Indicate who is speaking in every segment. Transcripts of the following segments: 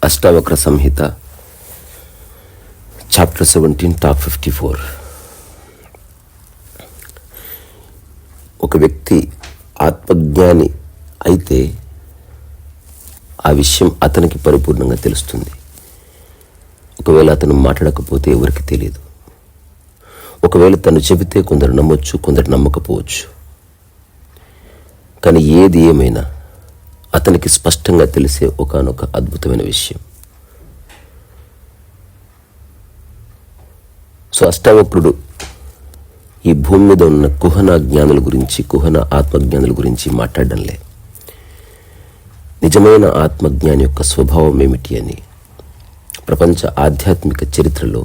Speaker 1: అష్టావక్ర సంహిత chapter 17 top 54. ఒక వ్యక్తి ఆత్మజ్ఞాని అయితే ఆ విషయం అతనికి పరిపూర్ణంగా తెలుస్తుంది. ఒకవేళ అతను మాట్లాడకపోతే ఎవరికి తెలియదు. ఒకవేళ తను చెబితే కొందరు నమ్మొచ్చు, కొందరు నమ్మకపోవచ్చు. కానీ ఏది ఏమైనా అతనికి స్పష్టంగా తెలిసే ఒకానొక అద్భుతమైన విషయం. సో అష్టావక్రుడు ఈ భూమి మీద ఉన్న కుహన జ్ఞానుల గురించి, కుహన ఆత్మజ్ఞానుల గురించి మాట్లాడడంలే. నిజమైన ఆత్మజ్ఞాని యొక్క స్వభావం ఏమిటి అని ప్రపంచ ఆధ్యాత్మిక చరిత్రలో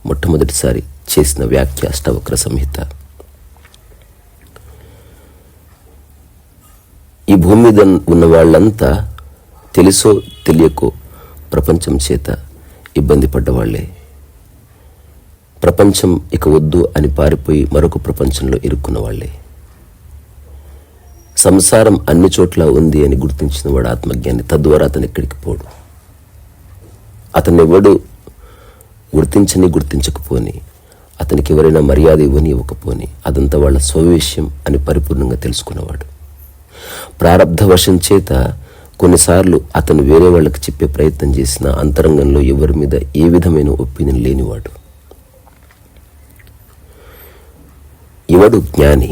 Speaker 1: మొట్టమొదటిసారి చేసిన వ్యాఖ్య అష్టావక్ర సంహిత. ఈ భూమి మీద ఉన్న వాళ్ళంతా తెలుసో తెలియకో ప్రపంచం చేత ఇబ్బంది పడ్డవాళ్లే. ప్రపంచం ఇక వద్దు అని పారిపోయి మరొక ప్రపంచంలో ఇరుక్కున్న వాళ్లే. సంసారం అన్ని చోట్ల ఉంది అని గుర్తించిన వాడు ఆత్మజ్ఞాని. తద్వారా అతను ఎక్కడికి పోడు. అతన్ని ఎవడు గుర్తించకపోని, అతనికి ఎవరైనా మర్యాద ఇవ్వకపోని, అదంతా వాళ్ళ స్వవిషయం అని పరిపూర్ణంగా తెలుసుకున్నవాడు. ప్రారబ్ధవశం చేత కొన్నిసార్లు అతను వేరే వాళ్ళకి చెప్పే ప్రయత్నం చేసిన అంతరంగంలో ఎవరి మీద ఏ విధమైన ఒపీనియన్ లేనివాడు. ఎవడు జ్ఞాని?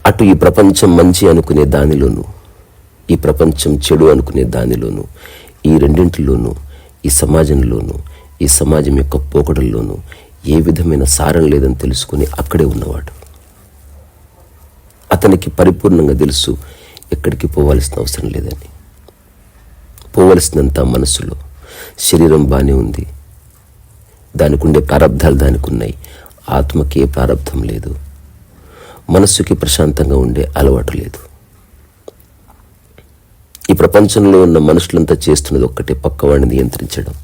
Speaker 1: అటు ఈ ప్రపంచం మంచి అనుకునే దానిలోనూ, ఈ ప్రపంచం చెడు అనుకునే దానిలోనూ, ఈ రెండింటిలోనూ, ఈ సమాజంలోనూ, ఈ సమాజం యొక్క పోకడల్లోనూ ఏ విధమైన సారం లేదని తెలుసుకుని అక్కడే ఉన్నవాడు. అతనికి పరిపూర్ణంగా తెలుసు ఎక్కడికి పోవాల్సిన అవసరం లేదని. పోవలసినంత మనసులో. శరీరం బాగానే ఉంది, దానికి ఉండే ప్రారంధాలు దానికి ఉన్నాయి. ఆత్మకి ఏ ప్రారంధం లేదు. మనస్సుకి ప్రశాంతంగా ఉండే అలవాటు లేదు. ఈ ప్రపంచంలో ఉన్న మనుషులంతా చేస్తున్నది ఒక్కటే, పక్కవాడిని నియంత్రించడం.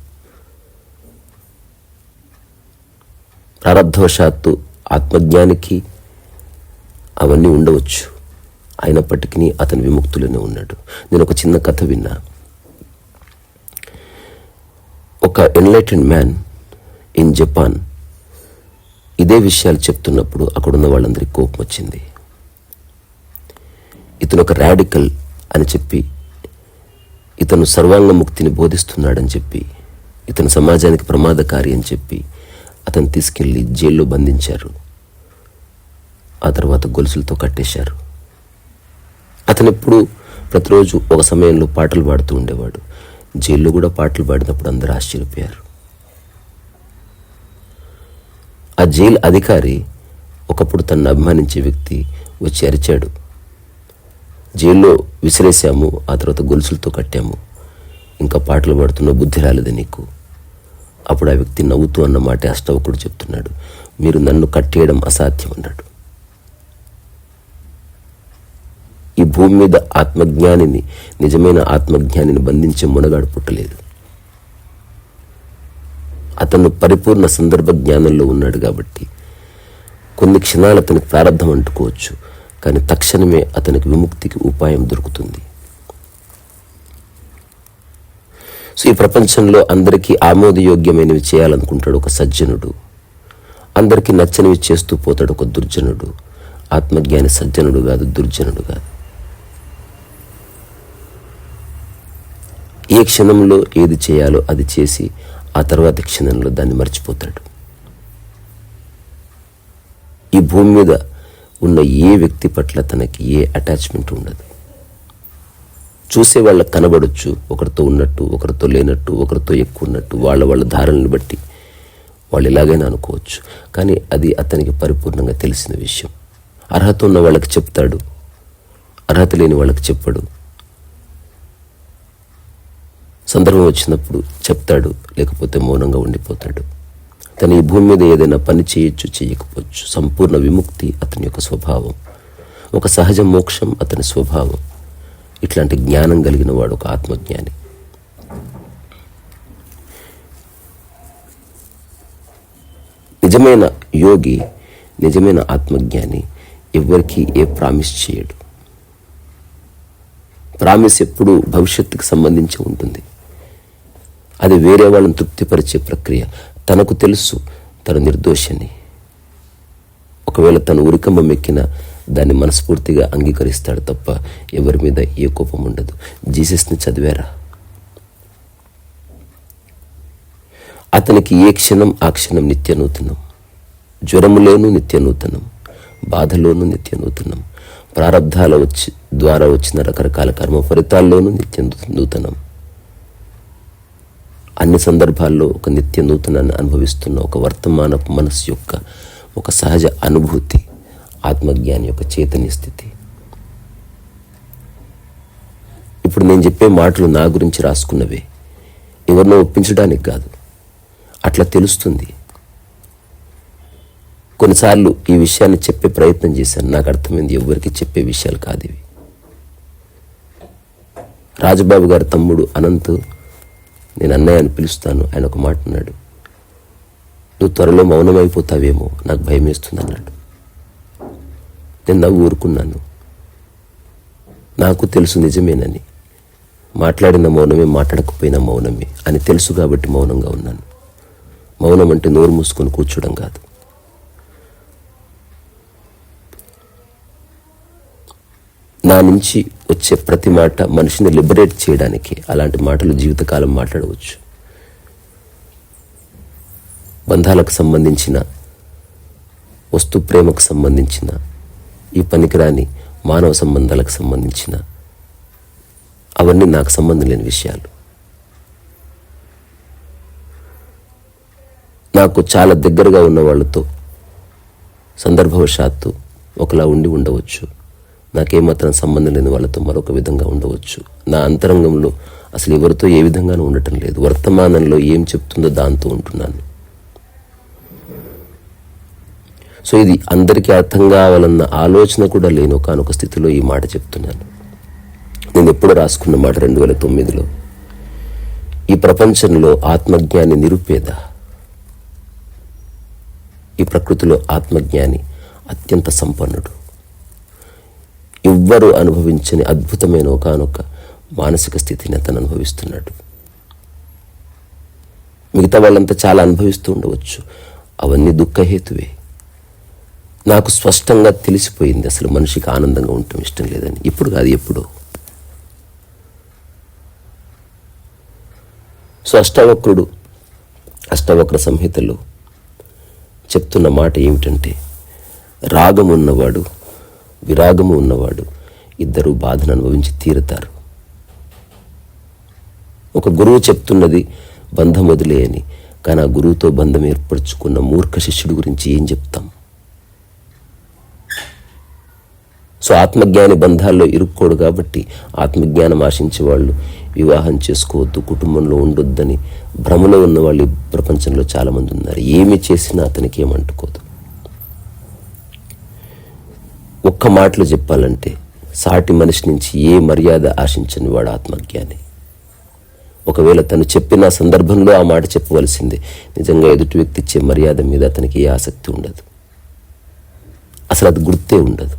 Speaker 1: ప్రారబ్ధవశాత్తు ఆత్మజ్ఞానికి అవన్నీ ఉండవచ్చు. అయినప్పటికీ అతను విముక్తులోనే ఉన్నాడు. నేను ఒక చిన్న కథ విన్నా. ఒక ఎన్లైటెండ్ మ్యాన్ ఇన్ జపాన్ ఇదే విషయాలు చెప్తున్నప్పుడు అక్కడున్న వాళ్ళందరికీ కోపం వచ్చింది. ఇతను ఒక రాడికల్ అని చెప్పి, ఇతను సర్వాంగ ముక్తిని బోధిస్తున్నాడని చెప్పి, ఇతను సమాజానికి ప్రమాదకారి అని చెప్పి అతను తీసుకెళ్లి జైల్లో బంధించారు. ఆ తర్వాత గొలుసులతో కట్టేశారు. అతను ఎప్పుడు ప్రతిరోజు ఒక సమయంలో పాటలు పాడుతూ ఉండేవాడు. జైల్లో కూడా పాటలు పాడినప్పుడు అందరూ ఆశ్చర్యపోయారు. ఆ జైలు అధికారి, ఒకప్పుడు తనను అభిమానించే వ్యక్తి, వచ్చి అరిచాడు, జైల్లో విసిరేసాము, ఆ తర్వాత గొలుసులతో కట్టాము, ఇంకా పాటలు పాడుతున్న బుద్ధి రాలేదు నీకు. అప్పుడు ఆ వ్యక్తి నవ్వుతూ అన్న మాట అష్టావకుడు చెప్తున్నాడు, మీరు నన్ను కట్టేయడం అసాధ్యం అన్నాడు. ఈ భూమి మీద ఆత్మజ్ఞానిని, నిజమైన ఆత్మజ్ఞానిని బంధించే మునగాడు పుట్టలేదు. అతను పరిపూర్ణ సందర్భ జ్ఞానంలో ఉన్నాడు కాబట్టి కొన్ని క్షణాలు అతనికి ప్రారంధం అంటుకోవచ్చు, కానీ తక్షణమే అతనికి విముక్తికి ఉపాయం దొరుకుతుంది. సో ఈ ప్రపంచంలో అందరికీ ఆమోదయోగ్యమైనవి చేయాలనుకుంటాడు ఒక సజ్జనుడు. అందరికీ నచ్చనివి చేస్తూ పోతాడు ఒక దుర్జనుడు. ఆత్మజ్ఞాని సజ్జనుడు కాదు, దుర్జనుడు కాదు. ఏ క్షణంలో ఏది చేయాలో అది చేసి ఆ తర్వాతి క్షణంలో దాన్ని మర్చిపోతాడు. ఈ భూమి మీద ఉన్న ఏ వ్యక్తి పట్ల తనకి ఏ అటాచ్మెంట్ ఉండదు. చూసే వాళ్ళకి కనబడొచ్చు, ఒకరితో ఉన్నట్టు, ఒకరితో లేనట్టు, ఒకరితో ఎక్కువ ఉన్నట్టు, వాళ్ళ ధారణని బట్టి వాళ్ళు ఎలాగైనా అనుకోవచ్చు. కానీ అది అతనికి పరిపూర్ణంగా తెలిసిన విషయం. అర్హత ఉన్న వాళ్ళకి చెప్తాడు, అర్హత లేని వాళ్ళకి చెప్పడు. సందర్భం వచ్చినప్పుడు చెప్తాడు, లేకపోతే మౌనంగా ఉండిపోతాడు. తను ఈ భూమి మీద ఏదైనా పని చేయొచ్చు, చేయకపోవచ్చు. సంపూర్ణ విముక్తి అతని యొక్క స్వభావం. ఒక సహజ మోక్షం అతని స్వభావం. ఇట్లాంటి జ్ఞానం కలిగిన వాడు ఒక ఆత్మజ్ఞాని. నిజమైన యోగి, నిజమైన ఆత్మజ్ఞాని ఎవ్వరికీ ఏ ప్రామిస్ చేయడు. ప్రామిస్ ఎప్పుడూ భవిష్యత్తుకు సంబంధించి ఉంటుంది. అది వేరే వాళ్ళని తృప్తిపరిచే ప్రక్రియ. తనకు తెలుసు తను నిర్దోషిని. ఒకవేళ తను ఉరికంబం ఎక్కినా దాన్ని మనస్ఫూర్తిగా అంగీకరిస్తాడు తప్ప ఎవరి మీద ఏ కోపం ఉండదు. జీసస్ని చదివారా? అతనికి ఏ క్షణం ఆ క్షణం నిత్య నూతనం. జ్వరములోనూ నిత్య నూతనం, బాధలోనూ నిత్య నూతనం, ప్రారబ్ధాల ద్వారా వచ్చిన రకరకాల కర్మ ఫలితాల్లోనూ నిత్య నూతనం. అన్ని సందర్భాల్లో ఒక నిత్య నూతనాన్ని అనుభవిస్తున్న ఒక వర్తమాన మనస్సు యొక్క ఒక సహజ అనుభూతి ఆత్మజ్ఞాని యొక్క చైతన్య స్థితి. ఇప్పుడు నేను చెప్పే మాటలు నా గురించి రాసుకున్నవే, ఎవరినో ఒప్పించడానికి కాదు. అట్లా తెలుస్తుంది. కొన్నిసార్లు ఈ విషయాన్ని చెప్పే ప్రయత్నం చేశాను. నాకు అర్థమైంది ఎవరికి చెప్పే విషయాలు కాదు ఇవి. రాజబాబు గారి తమ్ముడు అనంత్, నేను అన్నయ్య అని పిలుస్తాను, ఆయన ఒక మాట అన్నాడు, నువ్వు త్వరలో మౌనమైపోతావేమో, నాకు భయం వేస్తుంది అన్నాడు. నేను నవ్వు ఊరుకున్నాను. నాకు తెలుసు నిజమేనని. మాట్లాడిన మౌనమే, మాట్లాడకపోయినా మౌనమే అని తెలుసు కాబట్టి మౌనంగా ఉన్నాను. మౌనం అంటే నోరు మూసుకొని కూర్చోడం కాదు. నా నుంచి వచ్చే ప్రతి మాట మనిషిని లిబరేట్ చేయడానికి. అలాంటి మాటలు జీవితకాలం మాట్లాడవచ్చు. బంధాలకు సంబంధించిన, వస్తు ప్రేమకు సంబంధించిన, ఈ పనికిరాని మానవ సంబంధాలకు సంబంధించిన, అవన్నీ నాకు సంబంధం లేని విషయాలు. నాకు చాలా దగ్గరగా ఉన్న వాళ్ళతో సందర్భవశాత్తు ఒకలా ఉండి ఉండవచ్చు. నాకేమాత్రం సంబంధం లేని వాళ్ళతో మరొక విధంగా ఉండవచ్చు. నా అంతరంగంలో అసలు ఎవరితో ఏ విధంగానూ ఉండటం లేదు. వర్తమానంలో ఏం చెప్తుందో దాంతో ఉంటున్నాను. సో ఇది అందరికీ అర్థం కావాలన్న ఆలోచన కూడా లేని ఒకానొక స్థితిలో ఈ మాట చెప్తున్నాను. నేను ఎప్పుడు రాసుకున్న మాట 2009లో, ఈ ప్రపంచంలో ఆత్మజ్ఞాని నిరుపేద, ఈ ప్రకృతిలో ఆత్మజ్ఞాని అత్యంత సంపన్నుడు. ఎవ్వరూ అనుభవించని అద్భుతమైన ఒకానొక మానసిక స్థితిని అతను అనుభవిస్తున్నాడు. మిగతా వాళ్ళంతా చాలా అనుభవిస్తూ ఉండవచ్చు. అవన్నీ దుఃఖహేతువే. నాకు స్పష్టంగా తెలిసిపోయింది అసలు మనిషికి ఆనందంగా ఉండటం ఇష్టం లేదని. ఇప్పుడు కాదు, ఎప్పుడో. సో అష్టవక్ర సంహితలో చెప్తున్న మాట ఏమిటంటే, రాగము ఉన్నవాడు, విరాగము ఉన్నవాడు ఇద్దరు బాధను అనుభవించి తీరుతారు. ఒక గురువు చెప్తున్నది బంధం వదిలే అని. కానీ ఆ గురువుతో బంధం ఏర్పరచుకున్న మూర్ఖ శిష్యుడి గురించి ఏం చెప్తాం? సో ఆత్మజ్ఞాని బంధాల్లో ఇరుక్కోడు కాబట్టి ఆత్మజ్ఞానం ఆశించే వాళ్ళు వివాహం చేసుకోవద్దు, కుటుంబంలో ఉండొద్దని భ్రమలో ఉన్న వాళ్ళు ఈ ప్రపంచంలో చాలామంది ఉన్నారు. ఏమి చేసినా అతనికి ఏమంటుకోదు. ఒక్క మాటలో చెప్పాలంటే, సాటి మనిషి నుంచి ఏ మర్యాద ఆశించని వాడు ఆత్మజ్ఞాని. ఒకవేళ తను చెప్పిన సందర్భంలో ఆ మాట చెప్పవలసిందే. నిజంగా ఎదుటి వ్యక్తి ఇచ్చే మర్యాద మీద అతనికి ఏ ఆసక్తి ఉండదు. అసలు అది గుర్తే ఉండదు.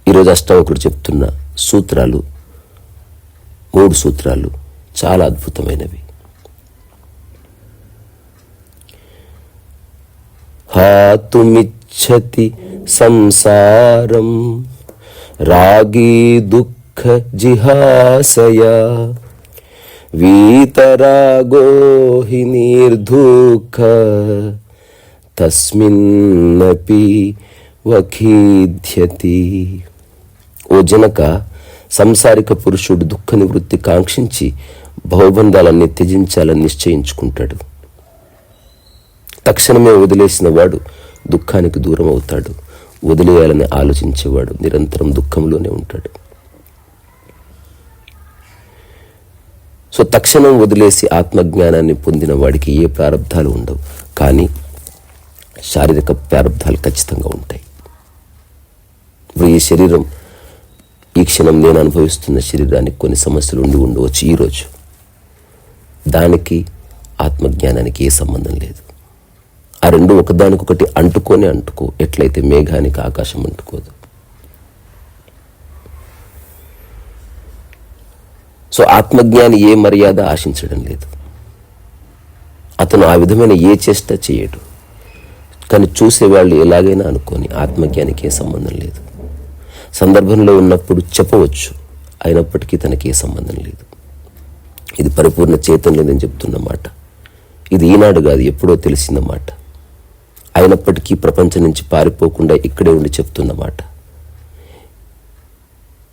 Speaker 1: ఈరోజు అష్టావకుడు చెప్తున్న సూత్రాలు, 3 సూత్రాలు చాలా అద్భుతమైనవి. హాతుమిచ్చతి సంసారం రాగీ దుఃఖ జిహాసయా వీతరాగో హి నిర్దుఃఖ తస్మిన్నపి వఖీధ్యతి. ఓ జనక, సంసారిక పురుషుడు దుఃఖ నివృత్తి కాంక్షించి భవబంధాలన్నీ త్యజించాలని నిశ్చయించుకుంటాడు. తక్షణమే వదిలేసిన వాడు దుఃఖానికి దూరం అవుతాడు. వదిలేయాలని ఆలోచించేవాడు నిరంతరం దుఃఖంలోనే ఉంటాడు. సో తక్షణం వదిలేసి ఆత్మజ్ఞానాన్ని పొందిన వాడికి ఏ ప్రారంధాలు ఉండవు. కానీ శారీరక ప్రారంధాలు ఖచ్చితంగా ఉంటాయి. ఇప్పుడు ఈ శరీరం, ఈ క్షణం నేను అనుభవిస్తున్న శరీరానికి కొన్ని సమస్యలు ఉండవచ్చు ఈరోజు. దానికి ఆత్మజ్ఞానానికి ఏ సంబంధం లేదు. ఆ రెండు ఒకదానికొకటి అంటుకో, ఎట్లయితే మేఘానికి ఆకాశం అంటుకోదు. సో ఆత్మజ్ఞాని ఏ మర్యాద ఆశించడం లేదు. అతను ఆ విధమైన ఏ చేష్ట చేయడు. కానీ చూసేవాళ్ళు ఎలాగైనా అనుకొని ఆత్మజ్ఞానికి ఏ సంబంధం లేదు. సందర్భంలో ఉన్నప్పుడు చెప్పవచ్చు, అయినప్పటికీ తనకి ఏ సంబంధం లేదు. ఇది పరిపూర్ణ చైతన్యం చెప్తున్నమాట. ఇది ఈనాడు కాదు, ఎప్పుడో తెలిసిందన్నమాట. అయినప్పటికీ ప్రపంచం నుంచి పారిపోకుండా ఇక్కడే ఉండి చెప్తున్నమాట.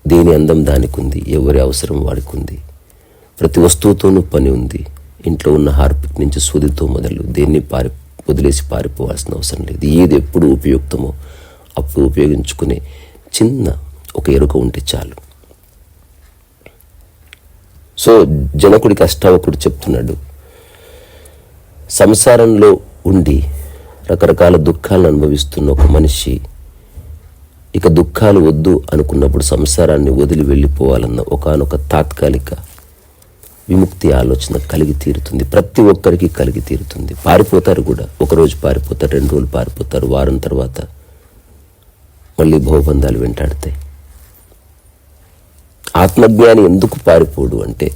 Speaker 1: దేని అందం దానికి ఉంది, ఎవరి అవసరం వాడికి ఉంది. ప్రతి వస్తువుతోనూ పని ఉంది. ఇంట్లో ఉన్న హార్పిక్ నుంచి సూదితో మొదలు దేన్ని వదిలేసి పారిపోవాల్సిన అవసరం లేదు. ఏది ఎప్పుడు ఉపయుక్తమో అప్పుడు ఉపయోగించుకునే చిన్న ఒక ఎరుక ఉంటే చాలు. సో జనకుడికి అష్టావకుడు చెప్తున్నాడు, సంసారంలో ఉండి రకరకాల దుఃఖాలను అనుభవిస్తున్న ఒక మనిషి ఇక దుఃఖాలు వద్దు అనుకున్నప్పుడు సంసారాన్ని వదిలి వెళ్ళిపోవాలన్న ఒకానొక తాత్కాలిక విముక్తి ఆలోచన కలిగి తీరుతుంది. ప్రతి ఒక్కరికి కలిగి తీరుతుంది. పారిపోతారు కూడా. ఒకరోజు పారిపోతారు, 2 రోజులు పారిపోతారు, వారం తర్వాత మళ్ళీ భవబంధాలు వెంటాడతాయి. ఆత్మజ్ఞాని ఎందుకు పారిపోడు అంటే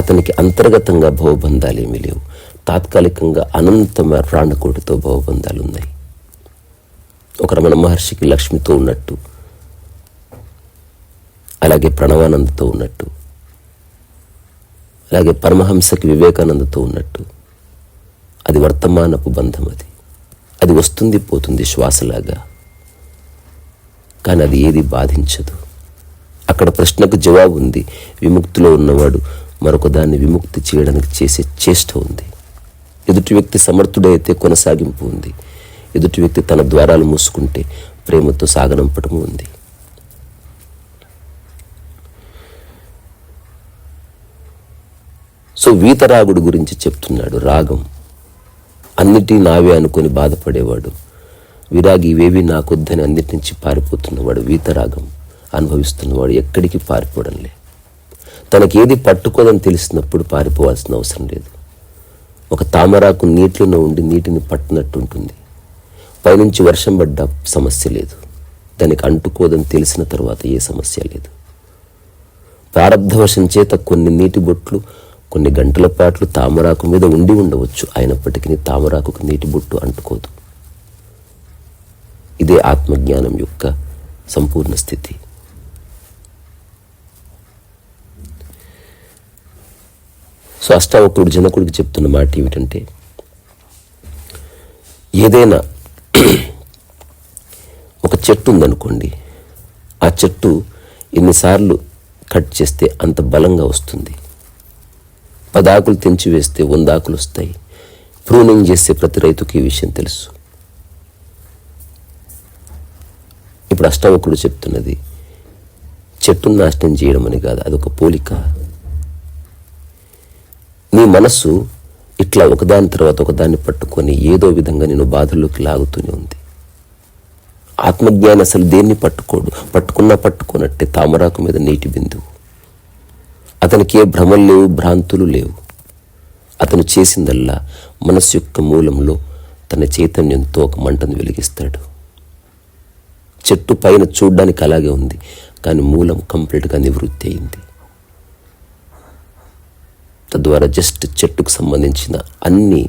Speaker 1: అతనికి అంతర్గతంగా భవబంధాలు ఏమీ లేవు. తాత్కాలికంగా అనంతమైన ప్రాణకోటితో భవబంధాలు ఉన్నాయి. ఒక రమణ మహర్షికి లక్ష్మితో ఉన్నట్టు, అలాగే ప్రణవానందతో ఉన్నట్టు, అలాగే పరమహంసకి వివేకానందతో ఉన్నట్టు. అది వర్తమానపు బంధం. అది వస్తుంది పోతుంది శ్వాసలాగా. కానీ అది ఏది బాధించదు. అక్కడ ప్రశ్నకు జవాబు ఉంది. విముక్తిలో ఉన్నవాడు మరొక దాన్ని విముక్తి చేయడానికి చేసే చేష్ట ఉంది. ఎదుటి వ్యక్తి సమర్థుడైతే కొనసాగింపు ఉంది. ఎదుటి వ్యక్తి తన ద్వారాలు మూసుకుంటే ప్రేమతో సాగనంపటము ఉంది. సో వీతరాగుడు గురించి చెప్తున్నాడు. రాగం అన్నిటి నావే అనుకొని బాధపడేవాడు. విరాగి ఇవేవి నాకొద్దని అన్నిటి నుంచి పారిపోతున్నవాడు. వీతరాగం అనుభవిస్తున్నవాడు ఎక్కడికి పారిపోవడంలే. తనకేది పట్టుకోదని తెలిసినప్పుడు పారిపోవాల్సిన అవసరం లేదు. ఒక తామరాకు నీటిలో ఉండి నీటిని పట్టినట్టు ఉంటుంది. పైనుంచి వర్షం పడ్డ సమస్య లేదు. దానికి అంటుకోదని తెలిసిన తర్వాత ఏ సమస్య లేదు. ప్రారబ్ధవశం చేత కొన్ని నీటి బొట్లు కొన్ని గంటల పాటు తామరాకు మీద ఉండి ఉండవచ్చు. అయినప్పటికీ తామరాకు నీటి బొట్టు అంటుకోదు. ఇదే ఆత్మజ్ఞానం యొక్క సంపూర్ణ స్థితి. సో అష్టావకుడు జనకుడికి చెప్తున్న మాట ఏమిటంటే, ఏదైనా ఒక చెట్టు ఉందనుకోండి, ఆ చెట్టు ఎన్నిసార్లు కట్ చేస్తే అంత బలంగా వస్తుంది. 10 ఆకులు తెంచి వేస్తే 100 ఆకులు వస్తాయి. ప్రూనింగ్ చేస్తే ప్రతి రైతుకి ఈ విషయం తెలుసు. ఇప్పుడు అష్టావకుడు చెప్తున్నది చెట్టును నాశనం చేయడం అని కాదు, అదొక పోలిక. నీ మనస్సు ఇట్లా ఒకదాని తర్వాత ఒకదాన్ని పట్టుకొని ఏదో విధంగా నేను బాధల్లోకి లాగుతూనే ఉంది. ఆత్మజ్ఞాని అసలు దేన్ని పట్టుకోడు. పట్టుకున్నట్టే తామరాకు మీద నీటి బిందువు. అతనికి ఏ భ్రమలు లేవు, భ్రాంతులు లేవు. అతను చేసిందల్లా మనస్సు యొక్క మూలంలో తన చైతన్యంతో ఒక మంటను వెలిగిస్తాడు. చెట్టు పైన చూడ్డానికి అలాగే ఉంది, కానీ మూలం కంప్లీట్గా నివృత్తి అయింది. తద్వారా జస్ట్ చెట్టుకు సంబంధించిన అన్ని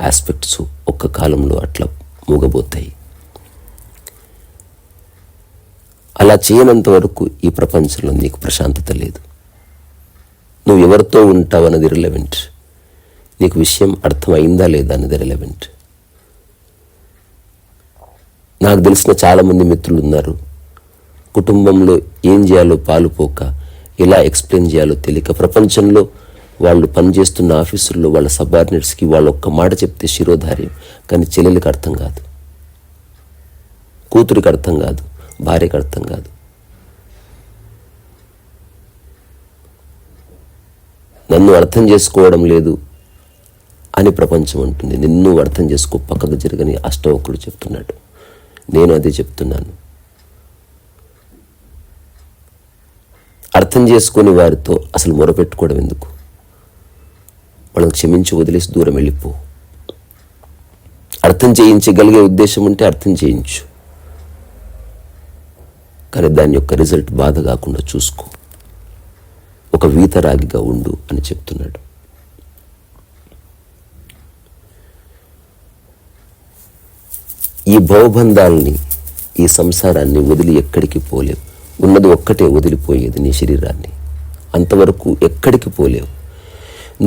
Speaker 1: ఆస్పెక్ట్స్ ఒక్క కాలంలో అట్లా మూగబోతాయి. అలా చేయనంత వరకు ఈ ప్రపంచంలో నీకు ప్రశాంతత లేదు. నువ్వు ఎవరితో ఉంటావు అన్నది రిలవెంట్. నీకు విషయం అర్థమైందా లేదా అన్నది రిలవెంట్. నాకు తెలిసిన చాలామంది మిత్రులు ఉన్నారు, కుటుంబంలో ఏం చేయాలో పాలుపోక, ఎలా ఎక్స్ప్లెయిన్ చేయాలో తెలియక, ప్రపంచంలో వాళ్ళు పనిచేస్తున్న ఆఫీసుల్లో వాళ్ళ సబార్డినేట్స్కి వాళ్ళు ఒక్క మాట చెప్తే శిరోధార్యం, కానీ చెల్లెలికి అర్థం కాదు, కూతురికి అర్థం కాదు, భార్యకి అర్థం కాదు. నన్ను అర్థం చేసుకోవడం లేదు అని ప్రపంచం అంటుంది. నిన్ను అర్థం చేసుకో, పక్కకు జరగని అష్టావకుడు చెప్తున్నాడు. నేను అదే చెప్తున్నాను. అర్థం చేసుకుని వారితో అసలు మొరపెట్టుకోవడం ఎందుకు? వాళ్ళని క్షమించి వదిలేసి దూరం వెళ్ళిపో. అర్థం చేయించగలిగే ఉద్దేశం ఉంటే అర్థం చేయించు, కానీ దాని యొక్క రిజల్ట్ బాధ కాకుండా చూసుకో. ఒక వీతరాగిగా ఉండు అని చెప్తున్నాడు. ఈ భవబంధాలని, ఈ సంసారాన్ని వదిలి ఎక్కడికి పోలేవు. ఉన్నది ఒక్కటే వదిలిపోయేది, నీ శరీరాన్ని. అంతవరకు ఎక్కడికి పోలేవు.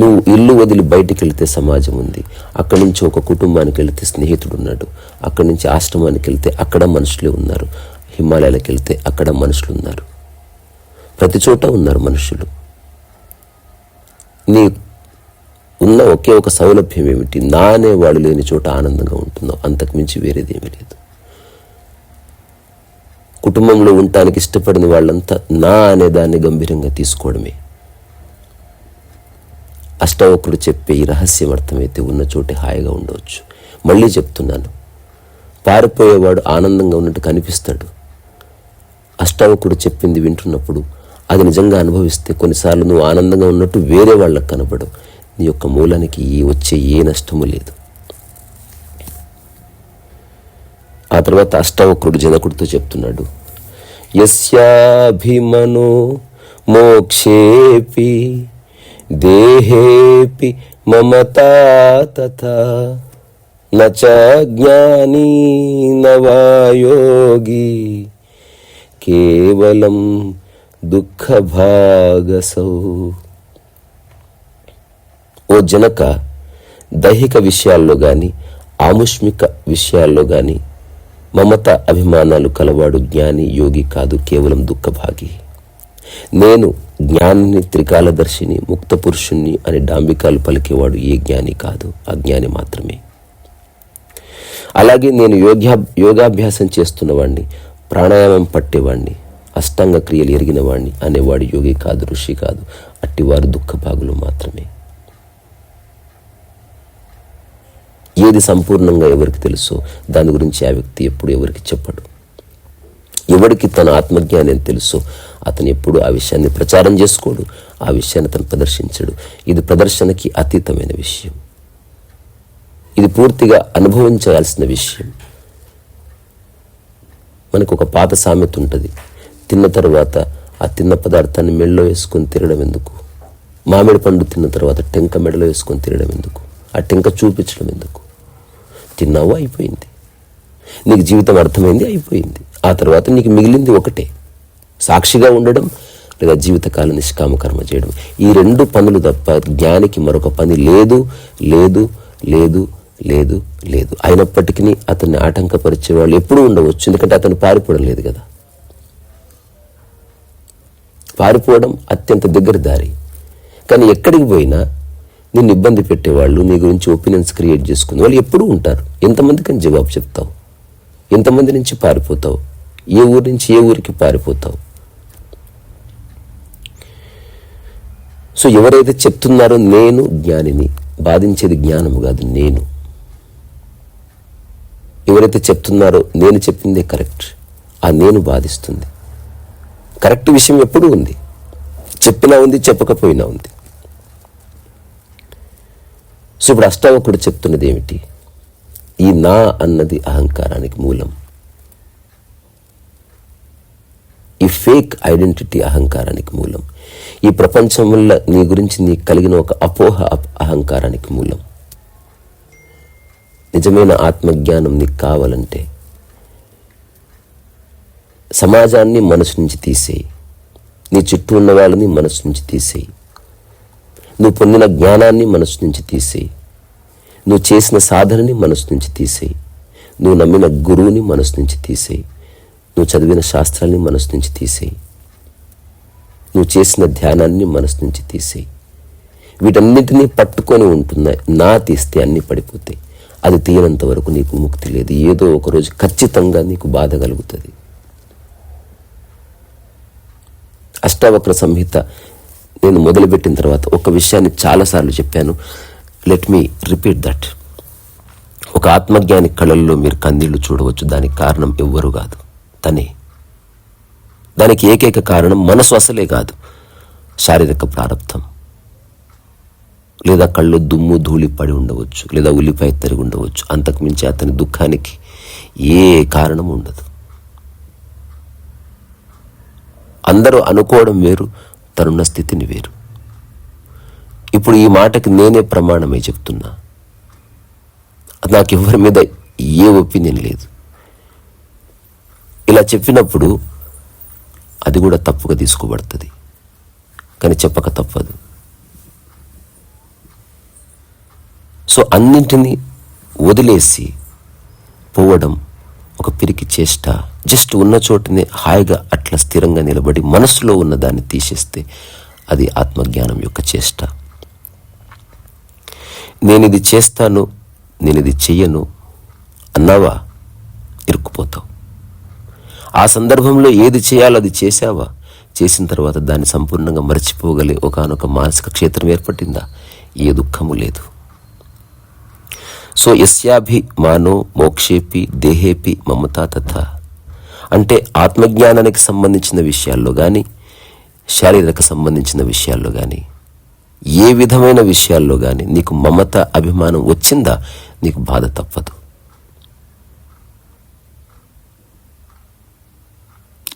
Speaker 1: నువ్వు ఇల్లు వదిలి బయటికి వెళితే సమాజం ఉంది, అక్కడి నుంచి ఒక కుటుంబానికి వెళితే స్నేహితుడు ఉన్నాడు, అక్కడి నుంచి ఆశ్రమానికి వెళ్తే అక్కడ మనుషులే ఉన్నారు, హిమాలయాలకు వెళ్తే అక్కడ మనుషులు ఉన్నారు, ప్రతి చోట ఉన్నారు మనుషులు. నీ ఉన్న ఒకే ఒక సౌలభ్యం ఏమిటి? నా అనేవాడు లేని చోట ఆనందంగా ఉంటున్నావు, అంతకుమించి వేరేదేమీ లేదు. కుటుంబంలో ఉండటానికి ఇష్టపడిన వాళ్ళంతా నా అనే దాన్ని గంభీరంగా తీసుకోవడమే. అష్టావకుడు చెప్పే ఈ రహస్యం అర్థమైతే ఉన్న చోటే హాయిగా ఉండవచ్చు. మళ్ళీ చెప్తున్నాను, పారిపోయేవాడు ఆనందంగా ఉన్నట్టు కనిపిస్తాడు. అష్టావకుడు చెప్పింది వింటున్నప్పుడు అది నిజంగా అనుభవిస్తే కొన్నిసార్లు నువ్వు ఆనందంగా ఉన్నట్టు వేరే వాళ్ళకు కనబడవు. నీ యొక్క మూలానికి వచ్చే ఏ నష్టము లేదు. ఆ తర్వాత అష్టావక్రుడు జనకుడితో చెప్తున్నాడు, యస్యాభిమనో మోక్షేపి దేహేపి మమతా తథా నచ జ్ఞానీ నవాయోగి కేవలం దుఃఖభాగసౌ. ఓ జనక, దైహిక విషయాల్లో కానీ ఆముష్మిక విషయాల్లో కానీ మమత అభిమానాలు కలవాడు జ్ఞాని, యోగి కాదు, కేవలం దుఃఖభాగి. నేను జ్ఞానిని, త్రికాలదర్శిని, ముక్త పురుషుణ్ణి అని డాంబికాలు పలికేవాడు ఏ జ్ఞాని కాదు, అజ్ఞాని మాత్రమే. అలాగే నేను యోగాభ్యాసం చేస్తున్నవాడిని, ప్రాణాయామం పట్టేవాడిని, అష్టాంగ క్రియలు ఎరిగిన వాడిని అనేవాడు యోగి కాదు, ఋషి కాదు, అట్టివారు దుఃఖభాగులు మాత్రమే. ఏది సంపూర్ణంగా ఎవరికి తెలుసో దాని గురించి ఆ వ్యక్తి ఎప్పుడు ఎవరికి చెప్పడు. ఎవరికి తన ఆత్మజ్ఞానం తెలుసో అతను ఎప్పుడు ఆ విషయాన్ని ప్రచారం చేసుకోడు, ఆ విషయాన్ని అతను ప్రదర్శించడు. ఇది ప్రదర్శనకి అతీతమైన విషయం. ఇది పూర్తిగా అనుభవించాల్సిన విషయం. మనకు ఒక పాత సామెత ఉంటుంది, తిన్న తర్వాత ఆ తిన్న పదార్థాన్ని మెడలో వేసుకొని తిరగడం ఎందుకు? మామిడి పండు తిన్న తర్వాత టెంక మెడలో వేసుకొని తిరగడం ఎందుకు? ఆ టెంక చూపించడం ఎందుకు? తిన్నావు, అయిపోయింది. నీకు జీవితం అర్థమైంది, అయిపోయింది. ఆ తర్వాత నీకు మిగిలింది ఒకటే, సాక్షిగా ఉండడం లేదా జీవితకాల నిష్కామ కర్మ చేయడం. ఈ రెండు పనులు తప్ప జ్ఞానికి మరొక పని లేదు లేదు లేదు లేదు లేదు. అయినప్పటికీ అతన్ని ఆటంకపరిచే వాళ్ళు ఎప్పుడూ ఉండవచ్చు, ఎందుకంటే అతను పారిపోవడం లేదు కదా. పారిపోవడం అత్యంత దగ్గర దారి. కానీ ఎక్కడికి పోయినా నిన్ను ఇబ్బంది పెట్టేవాళ్ళు, నీ గురించి ఒపీనియన్స్ క్రియేట్ చేసుకునే వాళ్ళు ఎప్పుడూ ఉంటారు. ఎంతమందికని జవాబు చెప్తావు? ఎంతమంది నుంచి పారిపోతావు? ఏ ఊరి నుంచి ఏ ఊరికి పారిపోతావు? సో ఎవరైతే చెప్తున్నారో నేను జ్ఞానిని, బాధించేది జ్ఞానము కాదు, నేను. ఎవరైతే చెప్తున్నారో నేను చెప్పిందే కరెక్ట్, ఆ నేను బాధిస్తుంది. కరెక్ట్ విషయం ఎప్పుడూ ఉంది, చెప్పినా ఉంది, చెప్పకపోయినా ఉంది. సో ఇప్పుడు అష్టావకుడు చెప్తున్నది ఏమిటి? ఈ నా అన్నది అహంకారానికి మూలం. ఈ ఫేక్ ఐడెంటిటీ అహంకారానికి మూలం. ఈ ప్రపంచం వల్ల నీ గురించి నీకు కలిగిన ఒక అపోహ అహంకారానికి మూలం. నిజమైన ఆత్మజ్ఞానం నీకు కావాలంటే సమాజాన్ని మనసు నుంచి తీసేయి, నీ చుట్టూ ఉన్న వాళ్ళని మనసు నుంచి తీసేయి, నువ్వు పొందిన జ్ఞానాన్ని మనసు నుంచి తీసేయి, నువ్వు చేసిన సాధనని మనసు నుంచి తీసేయి, నువ్వు నమ్మిన గురువుని మనసు నుంచి తీసేయి, నువ్వు చదివిన శాస్త్రాన్ని మనసు నుంచి తీసేయి, నువ్వు చేసిన ధ్యానాన్ని మనసు నుంచి తీసేయి. వీటన్నిటినీ పట్టుకొని ఉంటున్నాయి. నా తీస్తే అన్నీ పడిపోతాయి. అది తీయనంత వరకు నీకు ముక్తి లేదు. ఏదో ఒకరోజు ఖచ్చితంగా నీకు బాధ కలుగుతుంది. అష్టావక్ర సంహిత నేను మొదలుపెట్టిన తర్వాత ఒక విషయాన్ని చాలాసార్లు చెప్పాను. Let me repeat that. ఒక ఆత్మజ్ఞాని కళల్లో మీరు కందిళ్ళు చూడవచ్చు. దానికి కారణం ఎవ్వరు కాదు, తనే. దానికి ఏకైక కారణం మనసు అసలే కాదు, శారీరక ప్రారంధం. లేదా కళ్ళు దుమ్ము ధూళి పడి ఉండవచ్చు, లేదా ఉల్లిపాయ తరిగి ఉండవచ్చు. అంతకుమించి అతని దుఃఖానికి ఏ కారణం ఉండదు. అందరూ అనుకోవడం వేరు, తనున్న స్థితిని వేరు. ఇప్పుడు ఈ మాటకి నేనే ప్రమాణమై చెప్తున్నా. నాకు ఎవరి మీద ఏ ఒపీనియన్ లేదు. ఇలా చెప్పినప్పుడు అది కూడా తప్పుగా తీసుకోబడుతుంది, కానీ చెప్పక తప్పదు. సో అన్నింటినీ వదిలేసి పోవడం ఒక పిరికి చేష్ట. జస్ట్ ఉన్న చోటనే హాయిగా అట్లా స్థిరంగా నిలబడి మనసులో ఉన్న దాన్ని తీసేస్తే అది ఆత్మజ్ఞానం యొక్క చేష్ట. నేను ఇది చేస్తాను, నేను ఇది చెయ్యను అన్నావా, ఇరుక్కుపోతావు. ఆ సందర్భంలో ఏది చేయాలో అది చేసావా, చేసిన తర్వాత దాన్ని సంపూర్ణంగా మర్చిపోగలే ఒకానొక మానసిక క్షేత్రం ఏర్పడిందా, ఏ దుఃఖము లేదు. సో యస్యాభిమానో మోక్షేపి దేహేపి మమతా తథా అంటే ఆత్మజ్ఞానానికి సంబంధించిన విషయాల్లో కానీ, శారీరక సంబంధించిన విషయాల్లో కానీ, ఏ విధమైన విషయాల్లో కానీ నీకు మమత అభిమానం వచ్చిందా, నీకు బాధ తప్పదు.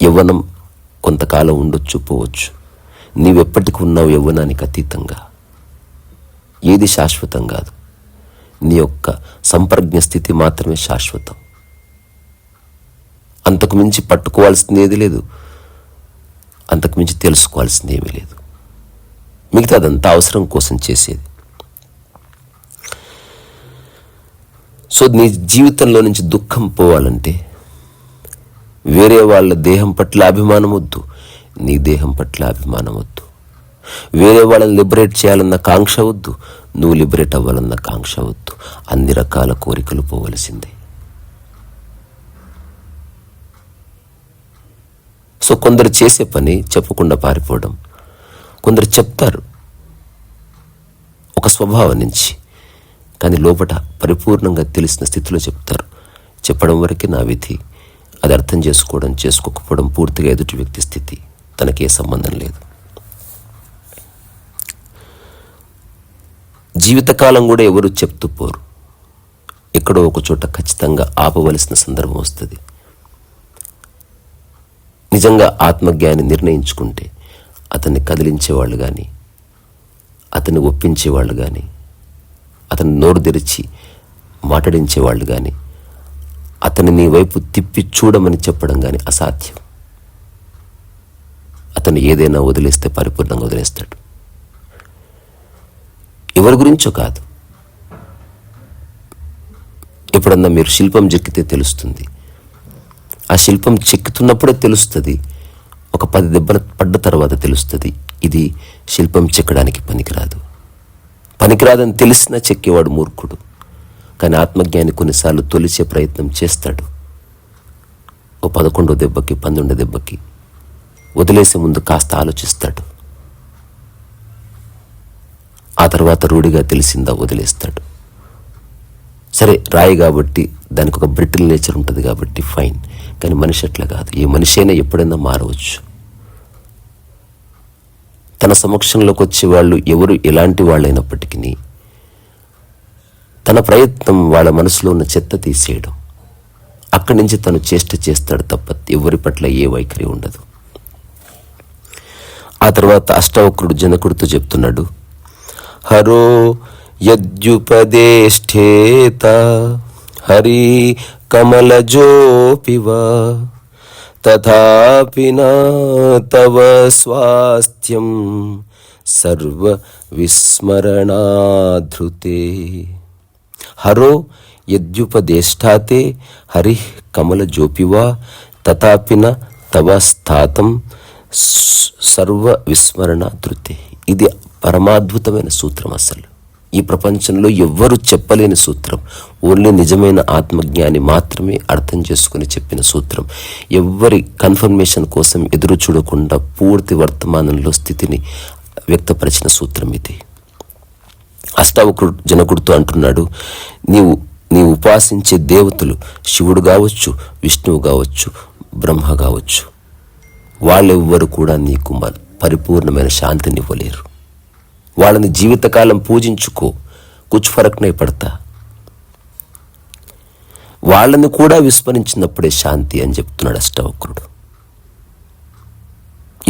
Speaker 1: యవ్వనం కొంతకాలం ఉండొచ్చు, పోవచ్చు. నీవెప్పటికి ఉన్నావు యవ్వనానికి అతీతంగా. ఏది శాశ్వతం కాదు. నీ యొక్క సంప్రజ్ఞ స్థితి మాత్రమే శాశ్వతం. అంతకు మించి పట్టుకోవాల్సింది ఏది లేదు, అంతకు మించి తెలుసుకోవాల్సింది ఏమీ లేదు. మిగతాదంతా అవసరం కోసం చేసేది. సో నీ జీవితంలో నుంచి దుఃఖం పోవాలంటే వేరే వాళ్ళ దేహం పట్ల అభిమానం వద్దు, నీ దేహం పట్ల అభిమానం వద్దు. వేరే వాళ్ళని లిబరేట్ చేయాలన్న కాంక్ష వద్దు, నువ్వు లిబరేట్ అవ్వాలన్న కాంక్ష వద్దు. అన్ని రకాల కోరికలు పోవలసిందే. సో కొందరు చేసే పని చెప్పకుండా పారిపోవడం, కొందరు చెప్తారు ఒక స్వభావం నుంచి, కానీ లోపట పరిపూర్ణంగా తెలిసిన స్థితిలో చెప్తారు. చెప్పడం వరకే నా విధి, అది అర్థం చేసుకోవడం చేసుకోకపోవడం పూర్తిగా ఎదుటి వ్యక్తి స్థితి, తనకే సంబంధం లేదు. జీవితకాలం కూడా ఎవరు చెప్తూ పోరు. ఎక్కడో ఒక చోట ఖచ్చితంగా ఆపవలసిన సందర్భం వస్తుంది. నిజంగా ఆత్మజ్ఞాని నిర్ణయించుకుంటే అతన్ని కదిలించేవాళ్ళు కానీ, అతన్ని ఒప్పించేవాళ్ళు కానీ, అతన్ని నోరు తెరిచి మాట్లాడించేవాళ్ళు కానీ, అతన్ని నీ వైపు తిప్పి చూడమని చెప్పడం కానీ అసాధ్యం. అతను ఏదైనా వదిలేస్తే పరిపూర్ణంగా వదిలేస్తాడు. ఎవరి గురించో కాదు. ఎప్పుడన్నా మీరు శిల్పం చెక్కితే తెలుస్తుంది. ఆ శిల్పం చెక్కుతున్నప్పుడే తెలుస్తుంది. ఒక 10 దెబ్బలు పడ్డ తర్వాత తెలుస్తుంది ఇది శిల్పం చెక్కడానికి పనికిరాదని తెలిసినా చెక్కేవాడు మూర్ఖుడు. కానీ ఆత్మజ్ఞాని కొన్నిసార్లు తొలిచే ప్రయత్నం చేస్తాడు. ఓ 11వ దెబ్బకి 12వ దెబ్బకి వదిలేసే ముందు కాస్త ఆలోచిస్తాడు. ఆ తర్వాత రూఢిగా తెలిసిందా వదిలేస్తాడు. సరే, రాయి కాబట్టి దానికి ఒక బ్రిటిల్ నేచర్ ఉంటుంది కాబట్టి ఫైన్. కానీ మనిషి అట్లా కాదు. ఏ మనిషి అయినా ఎప్పుడైనా మారవచ్చు. తన సమక్షంలోకి వచ్చే వాళ్ళు ఎవరు ఎలాంటి వాళ్ళైనప్పటికీ తన ప్రయత్నం వాళ్ళ మనసులో ఉన్న చెత్త తీసేయడం, అక్కడి నుంచి తను చేష్ట చేస్తాడు తప్ప ఎవరి పట్ల ఏ వైఖరి ఉండదు. ఆ తర్వాత అష్టావక్రుడు జనకుడితో చెప్తున్నాడు, హరో యద్యుపదేష్ఠేత హరి కమలజోపివ తథాపి న తవ స్వాస్థ్యం సర్వ విస్మరణాధృతే. హరో యద్యుపదేష్టాతే హరి కమలజోపివా తథాపి న తవ స్థాతం సర్వ విస్మరణాధృతే. ఇది పరమాద్భుతమైన సూత్రం. అసలు ఈ ప్రపంచంలో ఎవ్వరూ చెప్పలేని సూత్రం. ఓన్లీ నిజమైన ఆత్మజ్ఞాని మాత్రమే అర్థం చేసుకుని చెప్పిన సూత్రం. ఎవ్వరి కన్ఫర్మేషన్ కోసం ఎదురు చూడకుండా పూర్తి వర్తమానంలో స్థితిని వ్యక్తపరిచిన సూత్రం ఇది. అష్టావక్రుడు జనకుడితో అంటున్నాడు, నీవు ఉపాసించే దేవతలు శివుడు కావచ్చు, విష్ణువు కావచ్చు, బ్రహ్మ కావచ్చు, వాళ్ళెవ్వరు కూడా నీకు పరిపూర్ణమైన శాంతినివ్వలేరు. వాళ్ళని జీవితకాలం పూజించుకో, కుచ్ ఫరక్ నై పడతా. వాళ్ళని కూడా విస్మరించినప్పుడే శాంతి అని చెప్తున్నాడు అష్టావక్రుడు.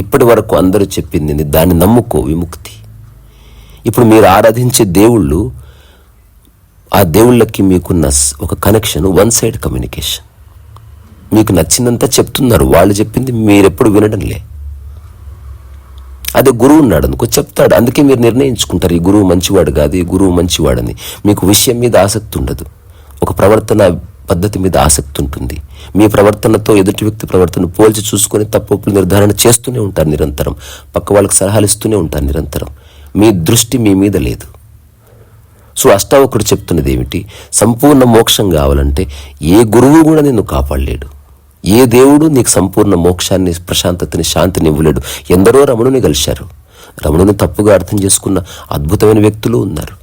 Speaker 1: ఇప్పటి వరకు అందరూ చెప్పింది దాన్ని నమ్ముకో, విముక్తి. ఇప్పుడు మీరు ఆరాధించే దేవుళ్ళు, ఆ దేవుళ్ళకి మీకున్న ఒక కనెక్షన్ వన్ సైడ్ కమ్యూనికేషన్. మీకు నచ్చినంత చెప్తున్నారు, వాళ్ళు చెప్పింది మీరెప్పుడు వినడంలే. అదే గురువు ఉన్నాడు అనుకో, చెప్తాడు, అందుకే మీరు నిర్ణయించుకుంటారు ఈ గురువు మంచివాడు కాదు, ఈ గురువు మంచివాడని. మీకు విషయం మీద ఆసక్తి ఉండదు, ఒక ప్రవర్తన పద్ధతి మీద ఆసక్తి ఉంటుంది. మీ ప్రవర్తనతో ఎదుటి వ్యక్తి ప్రవర్తన పోల్చి చూసుకొని తప్పులు నిర్ధారణ చేస్తూనే ఉంటారు నిరంతరం, పక్క వాళ్ళకి సలహాలు ఇస్తూనే ఉంటారు నిరంతరం. మీ దృష్టి మీ మీద లేదు. సో అష్టావకుడు చెప్తున్నది ఏమిటి? సంపూర్ణ మోక్షం కావాలంటే ఏ గురువు కూడా నిన్ను కాపాడలేడు, ఏ దేవుడు నీకు సంపూర్ణ మోక్షాన్ని, ప్రశాంతతని, శాంతిని ఇవ్వలేడు. ఎందరో రమణుని కలిశారు, రమణుని తప్పుగా అర్థం చేసుకున్న అద్భుతమైన వ్యక్తులు ఉన్నారు.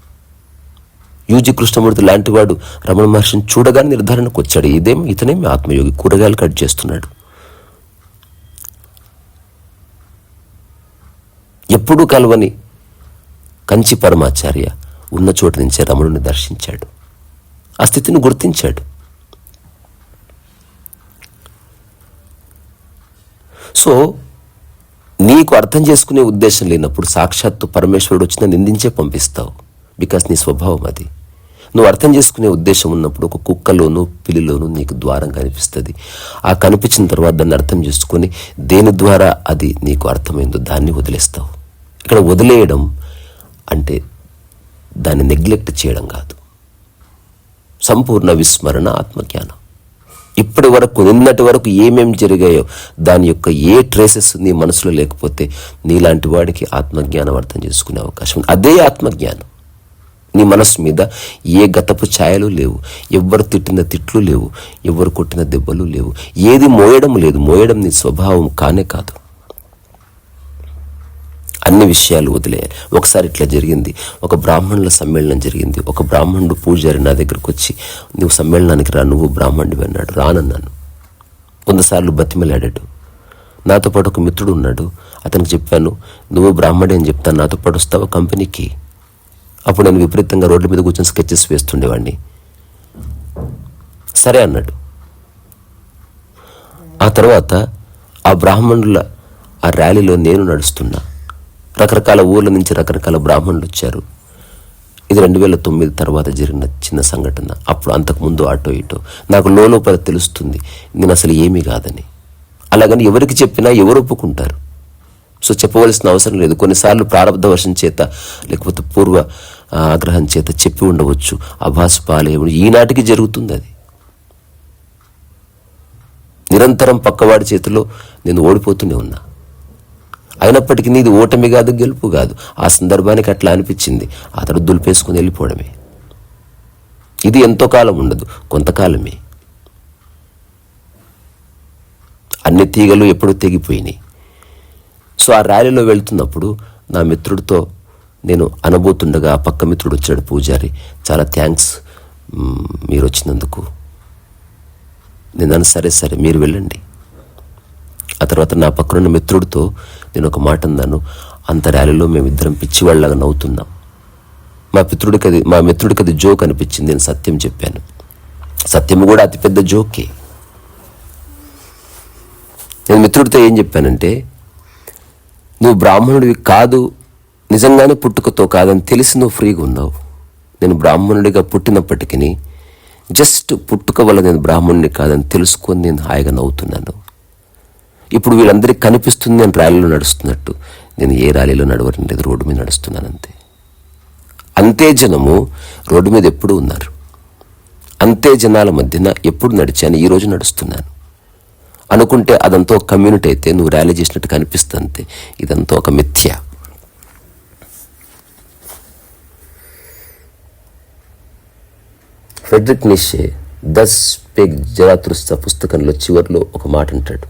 Speaker 1: యూజీ కృష్ణమూర్తి లాంటి వాడు రమణ మహర్షిని చూడగానే నిర్ధారణకు వచ్చాడు, ఇతనేమి ఆత్మయోగి, కూరగాయలు కట్ చేస్తున్నాడు. ఎప్పుడూ కలవని కంచి పరమాచార్య ఉన్న చోట నుంచే రమణుని దర్శించాడు, ఆ స్థితిని గుర్తించాడు. సో నీకు అర్థం చేసుకునే ఉద్దేశం లేనప్పుడు సాక్షాత్తు పరమేశ్వరుడు వచ్చిన నిందించే పంపిస్తావు, బికాస్ నీ స్వభావం అది. నువ్వు అర్థం చేసుకునే ఉద్దేశం ఉన్నప్పుడు ఒక కుక్కలోనూ పిల్లిలోనూ నీకు ద్వారం కనిపిస్తుంది. ఆ కనిపించిన తర్వాత దాన్ని అర్థం చేసుకొని దేని ద్వారా అది నీకు అర్థమైందో దాన్ని వదిలేస్తావు. ఇక్కడ వదిలేయడం అంటే దాన్ని నెగ్లెక్ట్ చేయడం కాదు, సంపూర్ణ విస్మరణ, ఆత్మజ్ఞానం. ఇప్పటి వరకు, నిన్నటి వరకు ఏమేం జరిగాయో దాని యొక్క ఏ ట్రేసెస్ నీ మనసులో లేకపోతే నీలాంటి వాడికి ఆత్మజ్ఞానం అర్థం చేసుకునే అవకాశం ఉంది. అదే ఆత్మజ్ఞానం. నీ మనస్సు మీద ఏ గతపు ఛాయలు లేవు, ఎవ్వరు తిట్టిన తిట్లు లేవు, ఎవ్వరు కొట్టిన దెబ్బలు లేవు, ఏది మోయడం లేదు. మోయడం నీ స్వభావం కానే కాదు. అన్ని విషయాలు వదిలేయాలి. ఒకసారి ఇట్లా జరిగింది, ఒక బ్రాహ్మణుల సమ్మేళనం జరిగింది. ఒక బ్రాహ్మణుడు పూజారి నా దగ్గరకు వచ్చి, నువ్వు సమ్మేళనానికి రా, నువ్వు బ్రాహ్మణుడివి అన్నాడు. రానన్నాను. 100 సార్లు బతిమలాడాడు. నాతో పాటు ఒక మిత్రుడు ఉన్నాడు, అతనికి చెప్పాను, నువ్వు బ్రాహ్మణి అని చెప్తాను, నాతో పాటు వస్తావా కంపెనీకి? అప్పుడు నేను విపరీతంగా రోడ్ల మీద కూర్చొని స్కెచెస్ వేస్తుండేవాడిని. సరే అన్నాడు. ఆ తర్వాత ఆ బ్రాహ్మణుల ఆ ర్యాలీలో నేను నడుస్తున్నా. రకరకాల ఊర్ల నుంచి రకరకాల బ్రాహ్మణులు వచ్చారు. ఇది 2009 తర్వాత జరిగిన చిన్న సంఘటన. అప్పుడు అంతకుముందు అటో ఇటో నాకు లోపల తెలుస్తుంది నేను అసలు ఏమీ కాదని. అలాగని ఎవరికి చెప్పినా ఎవరు ఒప్పుకుంటారు? సో చెప్పవలసిన అవసరం లేదు. కొన్నిసార్లు ప్రారంభ వర్షం చేత లేకపోతే పూర్వ ఆగ్రహం చేత చెప్పి ఉండవచ్చు, అభాసుపాలేవుడు. ఈనాటికి జరుగుతుంది అది. నిరంతరం పక్కవాడి చేతిలో నేను ఓడిపోతూనే ఉన్నా. అయినప్పటికీ నీది ఓటమి కాదు, గెలుపు కాదు. ఆ సందర్భానికి అట్లా అనిపించింది, అతడు దులిపేసుకుని వెళ్ళిపోవడమే. ఇది ఎంతో కాలం ఉండదు, కొంతకాలమే. అన్ని తీగలు ఎప్పుడూ తెగిపోయినాయి. సో ఆ ర్యాలీలో వెళ్తున్నప్పుడు నా మిత్రుడితో నేను అనబోతుండగా ఆ పక్క మిత్రుడు వచ్చాడు, పూజారి. చాలా థ్యాంక్స్ మీరు వచ్చినందుకు. నేను సరే సరే మీరు వెళ్ళండి. ఆ తర్వాత నా పక్కనున్న మిత్రుడితో నేను ఒక మాట అన్నాను. అంత ర్యాలీలో మేమిద్దరం పిచ్చివాళ్ళలాగా నవ్వుతున్నాం. మా మిత్రుడికి అది జోక్ అనిపించింది. నేను సత్యం చెప్పాను. సత్యం కూడా అతిపెద్ద జోకే. నేను మిత్రుడితో ఏం చెప్పానంటే, నువ్వు బ్రాహ్మణుడివి కాదు, నిజంగానే పుట్టుకతో కాదని తెలిసి నువ్వు ఫ్రీగా ఉన్నావు. నేను బ్రాహ్మణుడిగా పుట్టినప్పటికీ జస్ట్ పుట్టుక వల్ల నేను బ్రాహ్మణుడిని కాదని తెలుసుకొని నేను హాయిగా నవ్వుతున్నాను. ఇప్పుడు వీళ్ళందరికీ కనిపిస్తుంది నేను ర్యాలీలో నడుస్తున్నట్టు. నేను ఏ ర్యాలీలో నడవడం లేదు, రోడ్డు మీద నడుస్తున్నాను అంతే. అంతే జనము రోడ్డు మీద ఎప్పుడు ఉన్నారు, అంతే జనాల మధ్యన ఎప్పుడు నడిచాను, ఈరోజు నడుస్తున్నాను. అనుకుంటే అదంతా ఒక కమ్యూనిటీ అయితే నువ్వు ర్యాలీ చేసినట్టు కనిపిస్తుంది అంతే. ఇదంతా ఒక మిథ్య. ఫ్రెడరిక్ నీషే దస్ స్పేక్ జరాతుస్త్రా పుస్తకంలో చివరిలో ఒక మాట అంటాడు,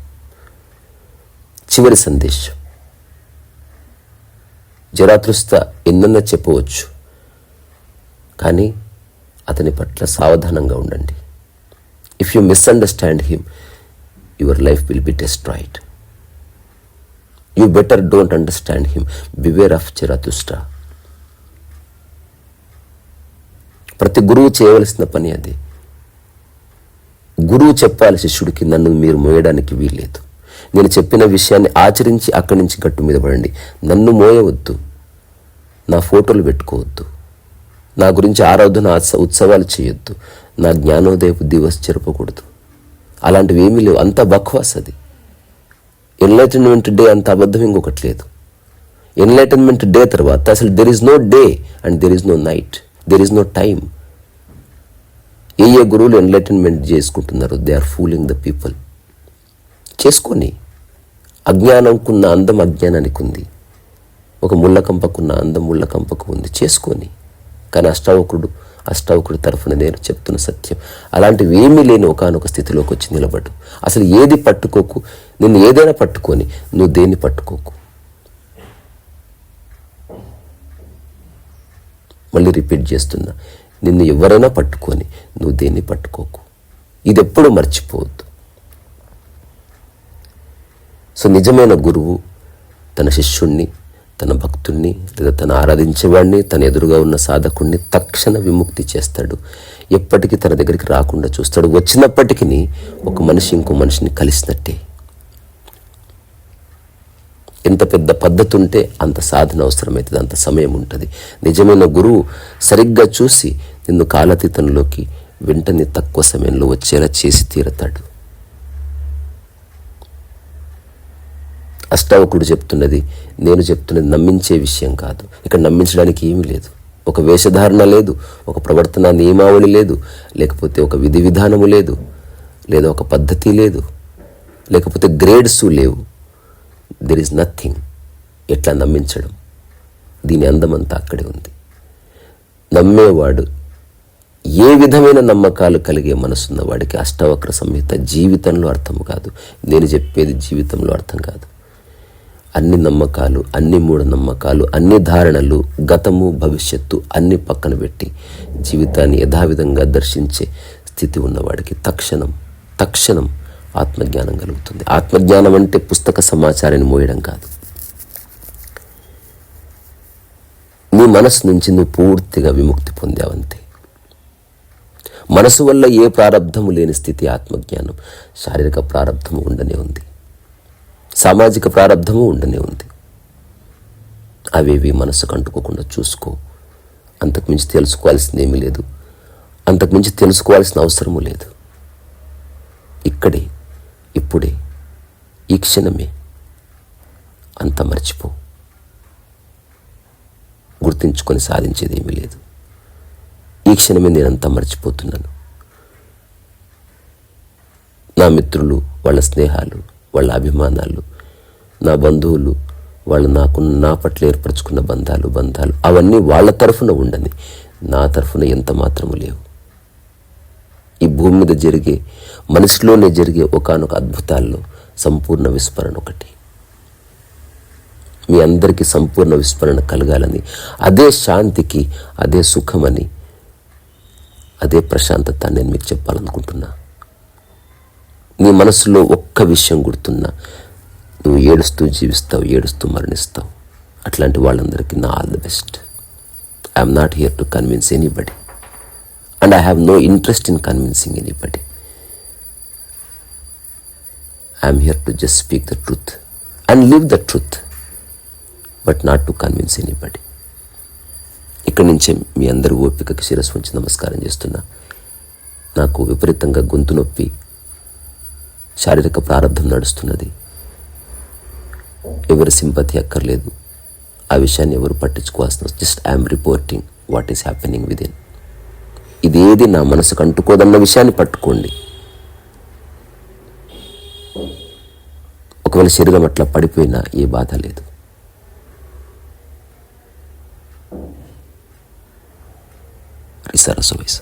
Speaker 1: చివరి సందేశం. జరాతుస్త్రా ఎన్నన్నా చెప్పవచ్చు, కానీ అతని పట్ల సావధానంగా ఉండండి. If you misunderstand him, your life will be destroyed. You better don't understand him. Beware of Zarathustra. ప్రతి గురువు చేయవలసిన పని అది. గురువు చెప్పాలి శిష్యుడికి, నన్ను మీరు మోయడానికి వీల్లేదు. నేను చెప్పిన విషయాన్ని ఆచరించి అక్కడి నుంచి గట్టు మీద పడండి. నన్ను మోయవద్దు, నా ఫోటోలు పెట్టుకోవద్దు, నా గురించి ఆరాధన ఉత్సవాలు చేయొద్దు, నా జ్ఞానోదయపు దివస్ జరపకూడదు. అలాంటివి ఏమీ లేవు. అంత బక్వాస్ అది. ఎన్లైటన్మెంట్ డే అంత అబద్ధం ఇంకొకటి లేదు. ఎన్లైటన్మెంట్ డే తర్వాత అసలు there is no day and there is no night, there is no time. ఏ గురువులు ఎన్లైటన్మెంట్ చేసుకుంటున్నారు? They are fooling the people. చేసుకొని అజ్ఞానంకున్న అందం అజ్ఞానానికి ఉంది, ఒక ముళ్ళకంపకున్న అందం ముళ్ళకంపకు ఉంది. చేసుకొని కానీ అష్టావకుడు తరఫున నేను చెప్తున్న సత్యం, అలాంటివి ఏమీ లేని ఒకానొక స్థితిలోకి వచ్చి నిలబడు. అసలు ఏది పట్టుకోకు. నిన్ను ఏదైనా పట్టుకొని నువ్వు దేన్ని పట్టుకోకు. మళ్ళీ రిపీట్ చేస్తున్నా, నిన్ను ఎవరైనా పట్టుకొని నువ్వు దేన్ని పట్టుకోకు. ఇది ఎప్పుడూ మర్చిపోవద్దు. సో నిజమైన గురువు తన శిష్యుణ్ణి, తన భక్తుణ్ణి లేదా తను ఆరాధించేవాడిని, తన ఎదురుగా ఉన్న సాధకుణ్ణి తక్షణ విముక్తి చేస్తాడు. ఎప్పటికీ తన దగ్గరికి రాకుండా చూస్తాడు. వచ్చినప్పటికీ ఒక మనిషి ఇంకో మనిషిని కలిసినట్టే. ఎంత పెద్ద పద్ధతి ఉంటే అంత సాధన అవసరమవుతుంది, అంత సమయం ఉంటుంది. నిజమైన గురువు సరిగ్గా చూసి నిన్ను కాలాతీతంలోకి వెంటనే తక్కువ సమయంలో వచ్చేలా చేసి తీరతాడు. అష్టావకుడు చెప్తున్నది, నేను చెప్తున్నది నమ్మించే విషయం కాదు. ఇక్కడ నమ్మించడానికి ఏమీ లేదు. ఒక వేషధారణ లేదు, ఒక ప్రవర్తన నియమావళి లేదు, లేకపోతే ఒక విధి విధానము లేదు, లేదా ఒక పద్ధతి లేదు, లేకపోతే గ్రేడ్స్ లేవు. There is nothing. ఎట్లా నమ్మించడం? దీని అందమంతా అక్కడే ఉంది. నమ్మేవాడు, ఏ విధమైన నమ్మకాలు కలిగే మనసున్న వాడికి అష్టావక్ర సంహిత జీవితంలో అర్థం కాదు. నేను చెప్పేది జీవితంలో అర్థం కాదు. అన్ని నమ్మకాలు, అన్ని మూఢనమ్మకాలు, అన్ని ధారణలు, గతము భవిష్యత్తు అన్ని పక్కన పెట్టి జీవితాన్ని యథావిధంగా దర్శించే స్థితి ఉన్నవాడికి తక్షణం ఆత్మజ్ఞానం కలుగుతుంది. ఆత్మజ్ఞానం అంటే పుస్తక సమాచారాన్ని మోయడం కాదు. నీ మనసు నుంచి నువ్వు పూర్తిగా విముక్తి పొందావంతే. మనసు వల్ల ఏ ప్రారంధము లేని స్థితి ఆత్మజ్ఞానం. శారీరక ప్రారంధము ఉండనే ఉంది, సామాజిక ప్రారంధము ఉండనే ఉంది. అవేవి మనసుకు అంటుకోకుండా చూసుకో. అంతకుమించి తెలుసుకోవాల్సింది ఏమీ లేదు, అంతకుమించి తెలుసుకోవాల్సిన అవసరము లేదు. ఇక్కడే, ఇప్పుడే, ఈ క్షణమే అంత మర్చిపో. గుర్తించుకొని సాధించేది ఏమీ లేదు. ఈ క్షణమే నేనంతా మర్చిపోతున్నాను. నా మిత్రులు, వాళ్ళ స్నేహాలు, వాళ్ళ అభిమానాలు, నా బంధువులు, వాళ్ళు నా పట్ల ఏర్పరచుకున్న బంధాలు అవన్నీ వాళ్ళ తరఫున ఉండని, నా తరఫున ఎంత మాత్రము లేవు. ఈ భూమి మీద జరిగే, మనిషిలోనే జరిగే ఒకానొక అద్భుతాల్లో సంపూర్ణ విస్మరణ ఒకటి. మీ అందరికీ సంపూర్ణ విస్మరణ కలగాలని, అదే శాంతికి, అదే సుఖమని, అదే ప్రశాంతత నేను మీకు చెప్పాలనుకుంటున్నా. నీ మనసులో ఒక్క విషయం గుర్తున్నా, నువ్వు ఏడుస్తూ జీవిస్తావు, ఏడుస్తూ మరణిస్తావు. అట్లాంటి వాళ్ళందరికీ నా all the best. I'm not here to convince anybody and I have no interest in convincing anybody. I am here to just speak the truth and live the truth, but not to convince anybody. ఇక్కడి నుంచే మీ అందరి ఓపికకి శిరస్సు ఉంచి నమస్కారం చేస్తున్నా. నాకు విపరీతంగా గొంతు నొప్పి, శారీరక ప్రారంభం నడుస్తున్నది. ఎవరి సింపతి అక్కర్లేదు, ఆ విషయాన్ని ఎవరు పట్టించుకోవాల్సిన. Just I'm reporting what is happening within. ఇదేది నా మనసుకు అంటుకోదన్న విషయాన్ని పట్టుకోండి. ఒకవేళ శరీరం అట్లా పడిపోయినా ఏ బాధ లేదు. రిసరసు వయసు